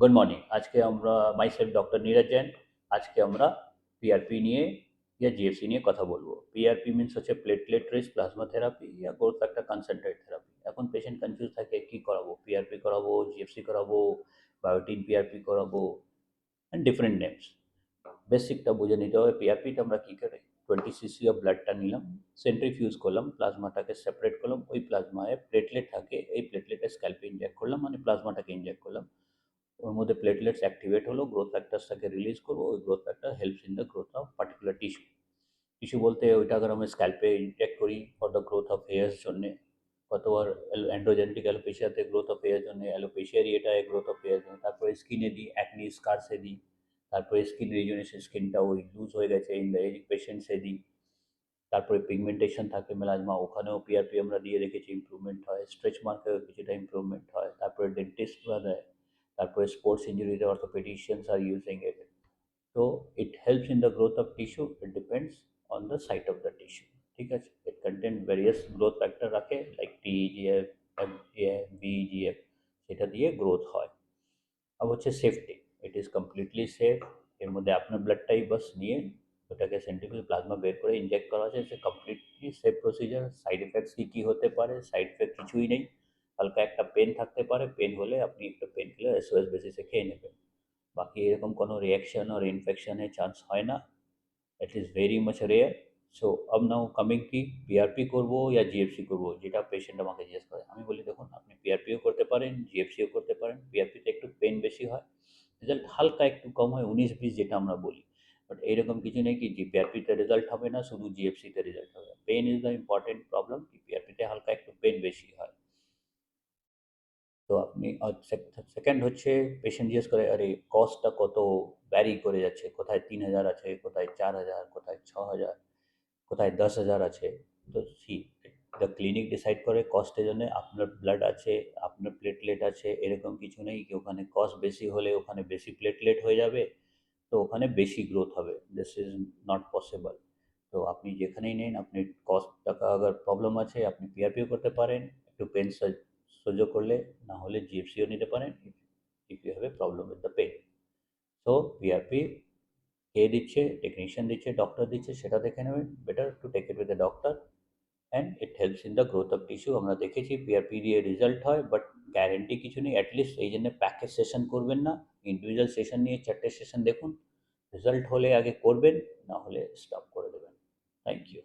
Good morning. আজকে আমরা myself doctor Neeraj Jain. আজকে আমরা পিআরপি নিয়ে জিএফসি নিয়ে কথা বলবো। পিআরপি মিনস হচ্ছে platelet rich plasma therapy growth factor concentrate therapy. এখন পেশেন্ট কনফিউজ থাকে কি করাবো, পিআরপি করাবো, জিএফসি করাবো, বায়োটিন পিআরপি করাবো, অ্যান্ড ডিফারেন্ট নেমস। বেসিকটা বুঝে নিতে হবে। পিআরপিটা আমরা কী করে 20 cc অফ ব্লাডটা নিলাম, সেন্ট্রিফিউজ করলাম, প্লাজমাটাকে সেপারেট করলাম, ওই প্লাজমায় প্লেটলেট থাকে, এই প্লেটলেটে স্ক্যাল্পে ইনজেক্ট করলাম, মানে প্লাজমাটাকে ইনজেক্ট করলাম। ওর মধ্যে প্লেটলেটস অ্যাক্টিভেট হলো, গ্রোথ ফ্যাক্টরসটাকে রিলিজ করবো, ওই growth factor helps in the growth of particular tissue. Tissue বলতে ওইটা আগে আমরা স্ক্যাল্পে ইনজেক্ট করি for the growth of here's জন্যে, কতবার অ্যান্ড্রোজেনেটিক অ্যালোপেশিয়াতে গ্রোথ অফ হেয়ার জন্য, অ্যালোপেশিয়ার ইয়েটায় গ্রোথ অফ হেয়ার জন্য, তারপরে স্কিনে দিই, অ্যাকনি স্কার্সে দিই, তারপরে স্কিন রিজুনেশন, স্কিনটা ওই লুজ হয়ে গেছে ইন দ্য এজিং পেশেন্টসে দিই। তারপরে পিগমেন্টেশন থাকে মেলাজমা, ওখানেও পিআরপি আমরা দিয়ে রেখেছি, ইমপ্রুভমেন্ট হয়। স্ট্রেচ মার্কেও কিছুটা ইমপ্রুভমেন্ট হয়। তারপরে ডেন্টিস্টরা দেয়। তারপরে স্পোর্টস ইঞ্জুরিতে orthopaedicians are using it. So it helps in the growth of tissue. It depends on the site of the tissue. ঠিক আছে? It contain various growth factor রাখে like TEGF, FGF, BEGF, সেটা দিয়ে গ্রোথ হয়। আর হচ্ছে safety, it is completely safe. এর মধ্যে আপনার ব্লাডটাই বাস নিয়ে ওটাকে সেন্ট্রিফিউজ প্লাজমা বের করে ইনজেক্ট করা আছে। সে completely safe procedure. Side effects কী কী হতে পারে? সাইড এফেক্ট কিছুই নেই। হালকা একটা পেন থাকতে পারে, পেন হলে আপনি একটা পেন কিলার এসওএস বেসিসে খেয়ে নেবেন। বাকি এরকম কোনো রিয়াকশন আর ইনফেকশনের চান্স হয় না। It is very much rare. So আব নাও কামিং কি পিআরপি করবো ইয়া জিএফসি করবো, যেটা পেশেন্ট আমাকে জিজ্ঞেস করে, আমি বলি দেখুন আপনি পিআরপিও করতে পারেন, জিএফসিও করতে পারেন। পিআরপিতে একটু পেন বেশি হয়, রেজাল্ট হালকা একটু কম হয়, 19-20 যেটা আমরা বলি। বাট এইরকম কিছু নেই কি জি পিআরপিতে রেজাল্ট হবে না, শুধু জিএফসিতে রেজাল্ট হবে। Pain is the important problem, কি পিআরপিতে হালকা একটু পেন বেশি হয়। তো আপনি সেকেন্ড হচ্ছে পেশেন্ট জিজ্ঞেস করে আরে কস্টটা কত ভ্যারি করে যাচ্ছে, কোথায় 3,000 আছে, কোথায় 4,000, কোথায় 6,000, কোথায় 10,000 আছে। তো সি দ্য ক্লিনিক ডিসাইড করে কস্টের জন্য। আপনার ব্লাড আছে, আপনার প্লেটলেট আছে, এরকম কিছু নেই কি ওখানে কস্ট বেশি হলে ওখানে বেশি প্লেটলেট হয়ে যাবে, তো ওখানে বেশি গ্রোথ হবে। This is not possible. তো আপনি যেখানেই নেন, আপনি কস্ট টাকা আগার প্রবলেম আছে, আপনি পিআরপিও করতে পারেন, একটু পেন সহ্য করলে, না হলে জিএফসিও নিতে পারেন if you have a problem with the pain. So PRP কে দিচ্ছে, টেকনিশিয়ান দিচ্ছে, ডক্টর দিচ্ছে, সেটা দেখে নেবেন। Better to take it with the doctor and it helps in the growth of tissue. আমরা দেখেছি পিআরপি দিয়ে রেজাল্ট হয়, বাট গ্যারেন্টি কিছু নেই। অ্যাটলিস্ট এই জন্য প্যাকেজ সেশন করবেন না, ইন্ডিভিজুয়াল সেশন নিয়ে 4টে সেশন দেখুন। রেজাল্ট হলে আগে করবেন, না হলে স্টপ করে দেবেন। Thank you.